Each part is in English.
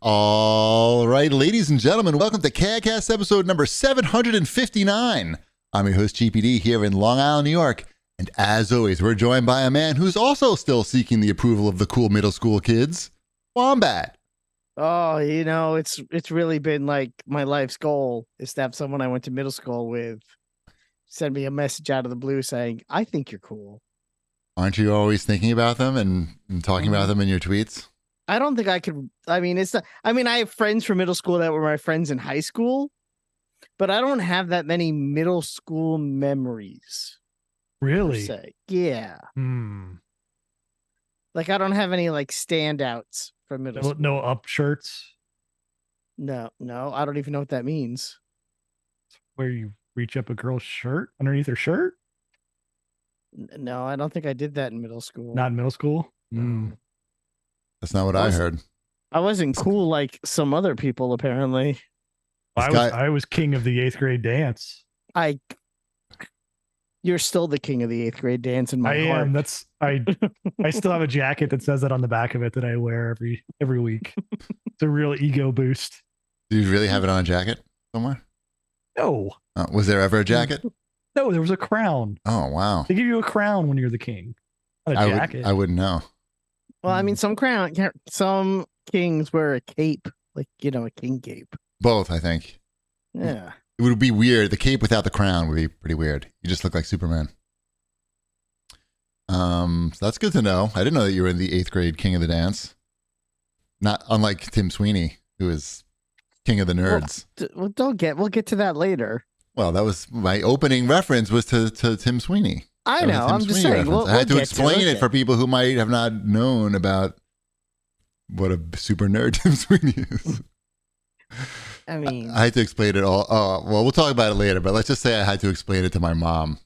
All right, ladies and gentlemen, welcome to CAGcast episode number 759. I'm your host, GPD, here in Long Island, New York. And as always, we're joined by a man who's also still seeking the approval of the cool middle school kids, Wombat. Oh, it's really been like my life's goal is to have someone I went to middle school with send me a message out of the blue saying, I think you're cool. Aren't you always thinking about them and talking about them in your tweets? I don't think I could. I mean, I have friends from middle school that were my friends in high school, but I don't have that many middle school memories. Really? Per se. Yeah. Like, I don't have any like standouts from middle school. No up shirts? No, I don't even know what that means. Where you reach up a girl's shirt underneath her shirt? No, I don't think I did that in middle school. Not in middle school? No. That's not what I heard. I wasn't cool like some other people, apparently. I was king of the 8th grade dance. You're still the king of the 8th grade dance in my heart. I still have a jacket that says that on the back of it that I wear every week. It's a real ego boost. Do you really have it on a jacket somewhere? No. Was there ever a jacket? No, there was a crown. Oh, wow. They give you a crown when you're the king. Not a jacket. I wouldn't know. Well, I mean, some kings wear a cape, like, a king cape. Both, I think. Yeah. It would be weird. The cape without the crown would be pretty weird. You just look like Superman. So that's good to know. I didn't know that you were in the 8th grade king of the dance. Not unlike Tim Sweeney, who is king of the nerds. Well, we'll get to that later. Well, that was my opening reference was to Tim Sweeney. I know. I'm just saying. I had to explain it for people who might have not known about what a super nerd Tim Sweeney is. I mean, I had to explain it all. Oh, well, we'll talk about it later, but let's just say I had to explain it to my mom.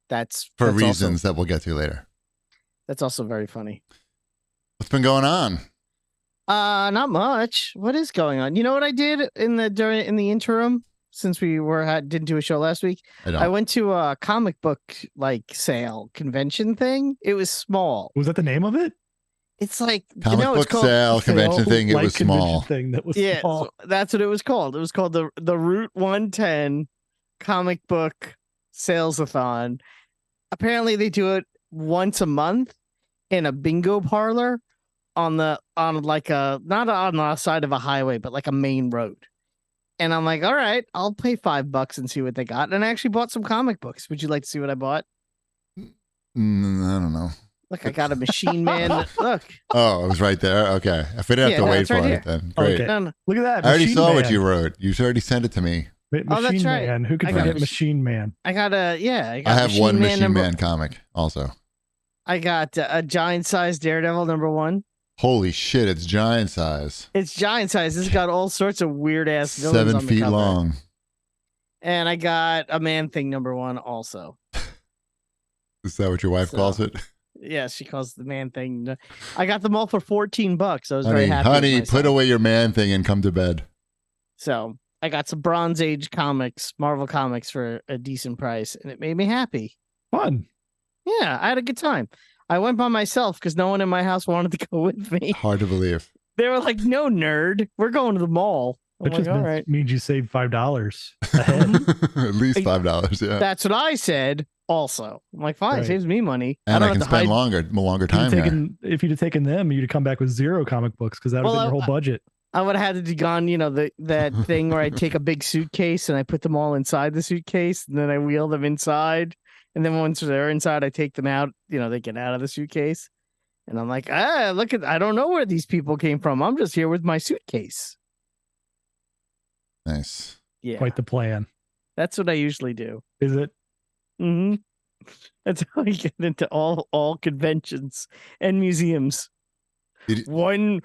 That's reasons that we'll get to later. That's also very funny. What's been going on? Not much. What is going on? You know what I did in the interim since we didn't do a show last week? I went to a comic book sale convention thing. It was small. Was that the name of it? It's like comic book sale convention thing. It was small. Thing that was yeah, small. So that's what it was called. It was called the Route 110 comic book salesathon. Apparently, they do it once a month in a bingo parlor on not on the side of a highway, but like a main road. And I'm like, all right, I'll pay $5 and see what they got. And I actually bought some comic books. Would you like to see what I bought? I don't know. Look, I got a Machine Man. Look. Oh, it was right there. Okay. If we didn't have to wait for it, then great. Okay. No. Look at that. I already saw what you wrote. You already sent it to me. Machine Man. Who could forget Machine Man? I have one Machine Man comic also. I got a giant size Daredevil #1. Holy shit, it's giant size. It's giant size. This has got all sorts of weird ass villains 7 on the feet cover. long. And I got a Man-Thing #1 also. Is that what your wife calls it? Yeah, she calls the Man-Thing. I got them all for $14. I was very happy. Honey, put away your Man-Thing and come to bed. So I got some Bronze Age comics, Marvel comics for a decent price, and it made me happy. Fun. Yeah, I had a good time. I went by myself because no one in my house wanted to go with me. Hard to believe. They were like, "No, nerd, we're going to the mall." I'm like, all right. Means you saved $5 ahead. At least $5, yeah. That's what I said. Also, I'm like, fine, saves me money, and I can spend longer time here. If you'd have taken them, you'd have come back with 0 comic books because that would have been your whole budget. I would have had to gone, that thing where I take a big suitcase and I put them all inside the suitcase, and then I wheel them inside, and then once they're inside, I take them out. They get out of the suitcase, and I'm like, I don't know where these people came from. I'm just here with my suitcase. Nice. Yeah, quite the plan. That's what I usually do. Is it? Mm-hmm. That's how I get into all conventions and museums. One,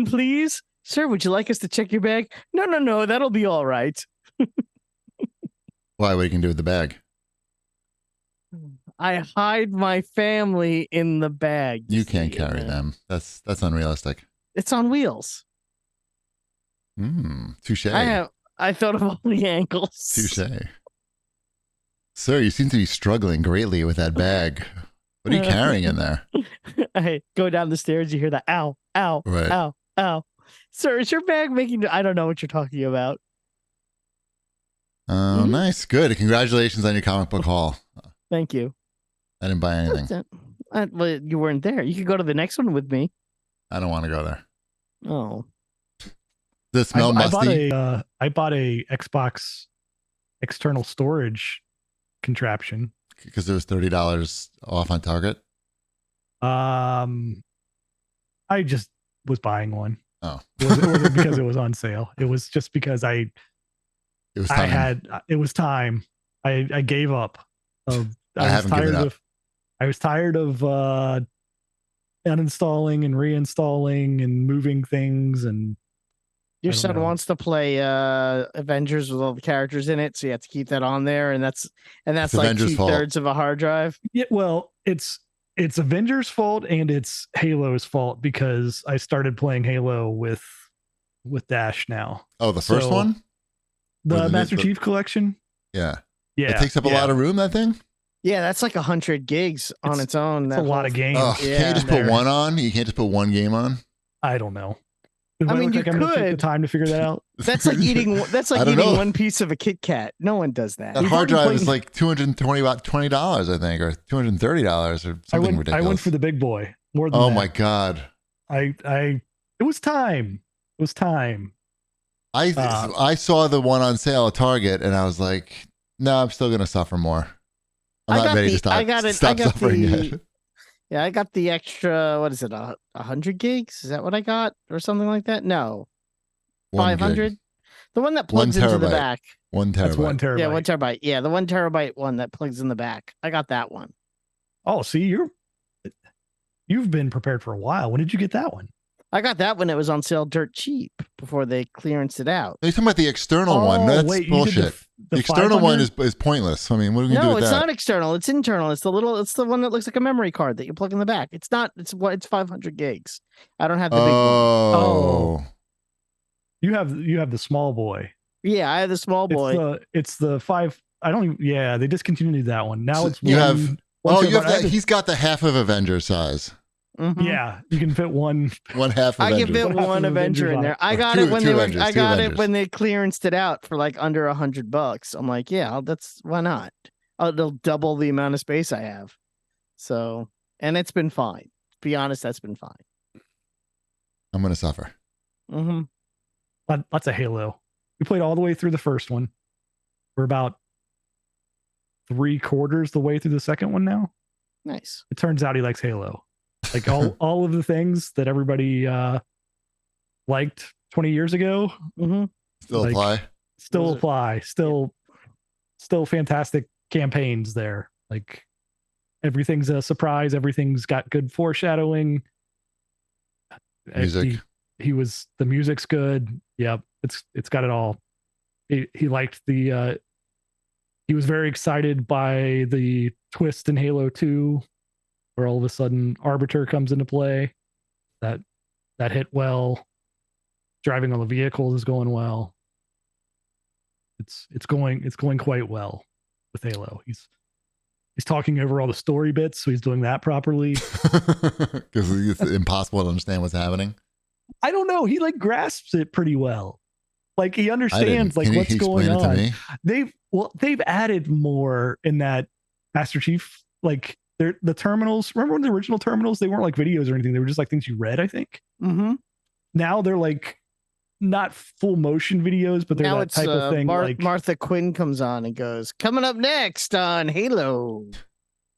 please. Sir, would you like us to check your bag? No, that'll be all right. Why? What you can do with the bag? I hide my family in the bag. You can't carry them. That's unrealistic. It's on wheels. Touche. I thought of all the angles. Touche. Sir, you seem to be struggling greatly with that bag. What are you carrying in there? I go down the stairs, you hear the ow, ow, right. ow, ow. Sir, is your bag making? I don't know what you're talking about. Nice. Good. Congratulations on your comic book haul. Thank you. I didn't buy anything. Well, you weren't there. You could go to the next one with me. I don't want to go there. Oh. Does it smell musty? I bought a Xbox external storage contraption. Because it was $30 off on Target? I just was buying one. Oh. It wasn't because it was on sale. It was just because it was time. I gave up. I was tired of uninstalling and reinstalling and moving things, and your son wants to play Avengers with all the characters in it, so you have to keep that on there, and that's like Avengers' 2/3 of a hard drive. Yeah, well, it's Avengers' fault and it's Halo's fault because I started playing Halo with Dash now. Oh, the first one? The Master Chief Collection? Yeah. Yeah. It takes up a lot of room, that thing? Yeah, that's like 100 gigs on its own. That's a lot of games. Oh, Yeah. Can't you just put one on? You can't just put one game on? I don't know. I mean, I'm gonna take the time to figure that out. That's like eating. That's like eating one piece of a Kit Kat. No one does that. That hard drive is like $220, I think, or $230 or something ridiculous. I went for the big boy. More than that. Oh my god! It was time. It was time. I saw the one on sale at Target, and I was like, no, I'm still gonna suffer more. I'm not ready to stop suffering yet. Yeah, I got the extra, what is it, 100 gigs? Is that what I got? Or something like that? No. 500? The one that plugs into the back. 1 terabyte. That's 1 terabyte. Yeah, 1 terabyte. Yeah, the 1 terabyte one that plugs in the back. I got that one. Oh, see, you've been prepared for a while. When did you get that one? I got that when it was on sale dirt cheap before they clearanced it out. Are you talking about the external one? No, that's bullshit. The external one is pointless. I mean, what are we gonna do with that? No, it's not external. It's internal. It's the one that looks like a memory card that you plug in the back. It's not. It's 500 gigs. I don't have the big one. Oh. You have the small boy. Yeah, I have the small boy. It's the 5. I don't even. Yeah, they discontinued that one. Now it's you have. Oh, you have that. He's got the half of Avenger size. Mm-hmm. Yeah, you can fit one half. I can fit one Avenger in there. I got it when when they clearanced it out for like under $100. I'm like, yeah, why not? It'll double the amount of space I have. So, and it's been fine. To be honest, that's been fine. I'm gonna suffer. Mm-hmm. Lots of Halo. We played all the way through the first one. We're about 3/4 the way through the second one now. Nice. It turns out he likes Halo. Like all of the things that everybody liked 20 years ago still apply. Still fantastic campaigns there. Like everything's a surprise. Everything's got good foreshadowing. Music. The music's good. Yep. It's got it all. He liked he was very excited by the twist in Halo 2. Where all of a sudden Arbiter comes into play. That hit well. Driving all the vehicles is going well. It's going quite well with Halo. He's talking over all the story bits, so he's doing that properly. Because it's impossible to understand what's happening. I don't know. He like grasps it pretty well. Like he understands like what's going on. They've added more in that Master Chief like. The terminals, remember when the original terminals, they weren't like videos or anything. They were just like things you read, I think. Mm-hmm. Now they're like not full motion videos, but they're now that type of thing. Like Martha Quinn comes on and goes, coming up next on Halo.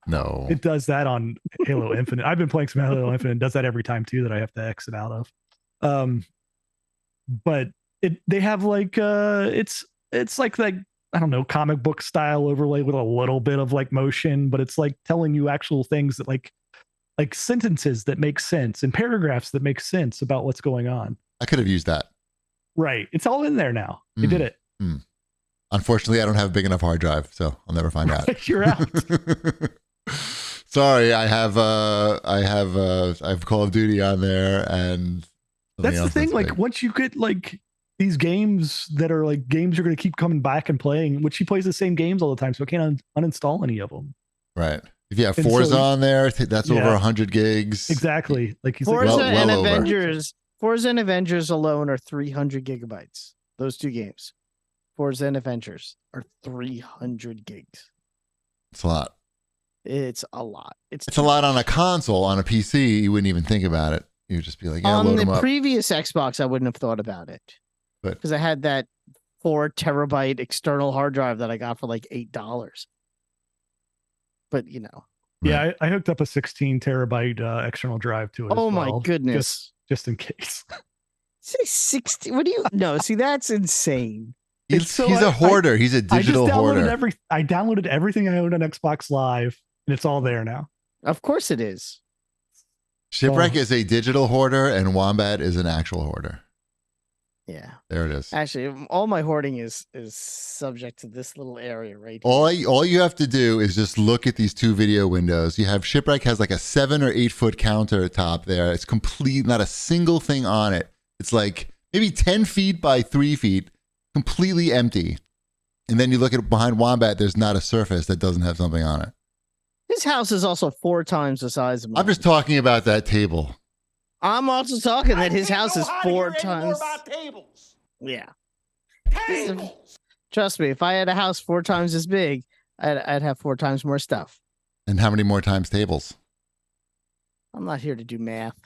No. It does that on Halo Infinite. I've been playing some Halo Infinite. It does that every time too that I have to exit out of. But they have like it's like I don't know, comic book style overlay with a little bit of like motion, but it's like telling you actual things that like sentences that make sense and paragraphs that make sense about what's going on. I could have used that. Right. It's all in there now. They did it. Unfortunately, I don't have a big enough hard drive, so I'll never find out. You're out. Sorry, I have Call of Duty on there, and that's the thing. Like once you get like these games that are like games you're going to keep coming back and playing, which he plays the same games all the time, so I can't uninstall any of them. Right. If you have Forza on there, that's over 100 gigs. Exactly. Like he's Forza like, and Avengers Forza and Avengers alone are 300 gigabytes. Those two games, Forza and Avengers, are 300 gigs. It's a lot. It's a lot. It's a lot on a console. On a PC, you wouldn't even think about it. You'd just be like, yeah, on load them the up. previous Xbox, I wouldn't have thought about it. But- because I had that 4 terabyte external hard drive that I got for like $8. But you know. Yeah, I hooked up a 16 terabyte external drive to it. Oh as my well, goodness. just in case. Say 60. What do you no, see that's insane. He's a hoarder. He's a digital hoarder. I downloaded everything I owned on Xbox Live, and it's all there now. Of course it is. Shipwreck is a digital hoarder, and Wombat is an actual hoarder. Yeah. There it is. Actually, all my hoarding is subject to this little area right here. All you have to do is just look at these two video windows. You have Shipwreck has like a 7 or 8 foot countertop there. It's complete, not a single thing on it. It's like maybe 10 feet by 3 feet, completely empty. And then you look at behind Wombat, there's not a surface that doesn't have something on it. His house is also 4 times the size of mine. I'm just talking about that table. I'm also talking that his house is 4 More times. about tables. Yeah. Tables. Trust me, if I had a house 4 times as big, I'd have 4 times more stuff. And how many more times tables? I'm not here to do math.